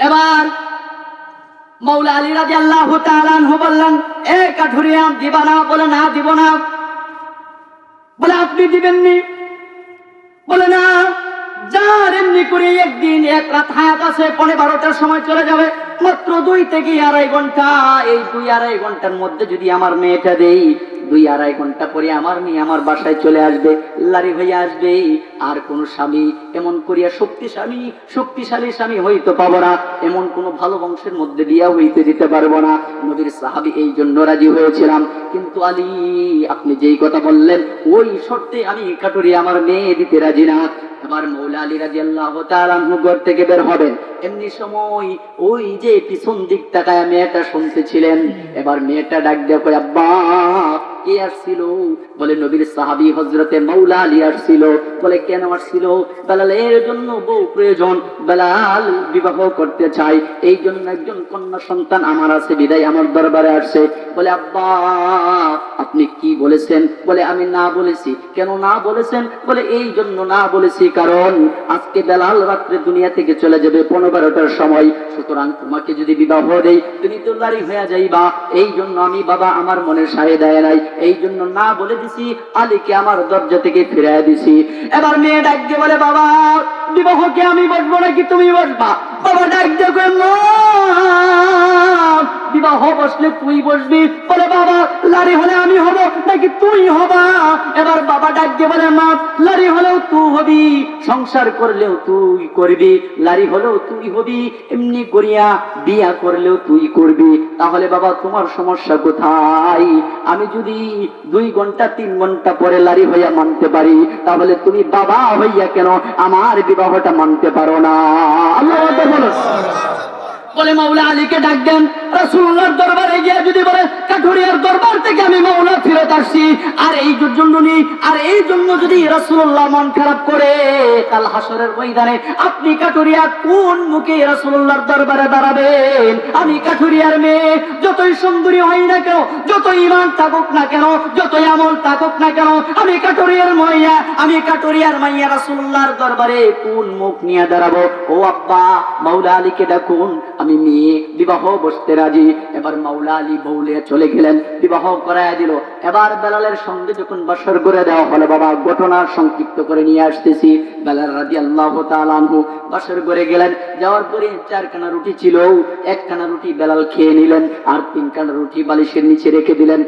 এবার মাওলা আলী রাদিয়াল্লাহু তাআলা আনহু বললেন, এ কাঠুরিয়া দিবা না? বলে না, দিব না। বলে আপনি দিবেননি? বলে না, যার এমনি করে একদিন এক রাত হায়াত আছে, 12টার সময় চলে যাবে, মাত্র 2 থেকে 2.5 ঘন্টা। এই 2-2.5 ঘন্টার মধ্যে যদি আমার মেয়েটা দেই, 2-2.5 ঘন্টা পরে আমার মেয়ে আমার বাসায় চলে আসবে, লারি হয়ে আসবে। আর কোন স্বামী এমন করিয়া শক্তিশালী স্বামী হইতে পাবো না, এমন কোন ভালো বংশের মধ্যে বিয়া হইতে দিতে পারবো না। নবীর সাহাবী এই জন্য রাজি হয়েছিলাম। কিন্তু আলী, আপনি যেই কথা বললেন ওই শর্তে আমি কাটুরি আমার মেয়ে দিতে রাজি না। এবার মাওলা আলী রাদিয়াল্লাহু তাআলা আনহু ঘর থেকে বের হবেন, এমনি সময় ওই যে পিছন দিক তাকায় মেয়েটা শুনতেছিলেন। এবার মেয়েটা ডাক দিয়ে কয়, আব্বা কে আসছিল? বলে নবীর সাহাবী হযরতে মাওলা আলী আসছিল। বলে কেন আসছিল? বেলালের জন্য বউ প্রয়োজন, বেলাল বিবাহ করতে চাই, এই জন্য একজন কন্যা সন্তান আমার আছে, বিদায় আমার দরবারে আসছে। বলে আব্বা আপনি কি বলেছেন? বলে আমি না বলেছি। কেন না বলেছেন? বলে এই জন্য না বলেছি কারণ আজকে বেলাল রাত্রে দুনিয়া থেকে চলে যাবে 15-12টার সময়, সুতরাং তোমাকে যদি বিবাহ দেই তুমি তো নারী হয়ে যাইবা, এই জন্য আমি বাবা আমার মনে সায় দেয় নাই, এই জন্য না বলে দিছি, আলীকে আমার দরজা থেকে ফিরাইয়া দিছি। এবার মেয়ে ডাক দিয়ে বলে, বাবা বিবাহকে আমি বসবো নাকি তুমি বসবা? বাবা ডাক দিয়ে কয়, মা বিবাহ বসলে তুই বসবি। বলে বাবা লারি হলে আমি হব নাকি তুই হবা? এবার বাবা ডাক দিয়ে বলে, মা লারি হলেও তুই হবি, সংসার করলেও তুই করবি, লারি হলেও তুই হবি, এমনি করিয়া বিয়া করলেও তুই করবি। তাহলে বাবা তোমার সমস্যা কোথায়? আমি যদি 2 ঘন্টা 3 ঘন্টা পরে লারি হইয়া মানতে পারি, তাহলে তুমি বাবা হইয়া কেন আমার বিবাহটা মানতে পারো না? আল্লাহু আকবার বলো। বলে মাওলা আলীকে ডাক দেন, রাসূলুল্লাহর দরবারে গিয়ে যদি বলে কাঠুরিয়ার দরবার থেকে আমি মাওলা ফিরত আসছি, আর এই জন্য যদি রাসূলুল্লাহ মন খারাপ করে, কাল হাসরের ময়দানে আপনি কাঠুরিয়া কোন মুখে রাসূলুল্লাহর দরবারে দাঁড়াবেন? আমি কাঠুরিয়ার মেয়ে, যতই সুন্দরী হই না কেন, যত ঈমান থাকুক না কেন, যতই আমল থাকুক না কেন, আমি কাঠুরিয়ার মাইয়া রাসূলুল্লাহর দরবারে কোন মুখ নিয়ে দাঁড়াবো? ও আব্বা, মাওলা আলীকে ডাকুন, আমি মেয়ে বিবাহ বসতে রাজি। এবার মাওলা আলী বউলে চলে গেলেন, বিবাহ করায় দিল। এবার বেলালের সঙ্গে যখন বাসর করে দেওয়া হলো, বাবা ঘটনার সংক্ষিপ্ত করে নিয়ে আসতেছি। বেলাল রাদিয়াল্লাহু তাআলা আনহু বাসর করে গেলেন, যাওয়ার পরে 4খানা রুটি ছিল, 1খানা রুটি বেলাল খেয়ে নিলেন, আর 3খানা রুটি বালিশের নিচে রেখে দিলেন।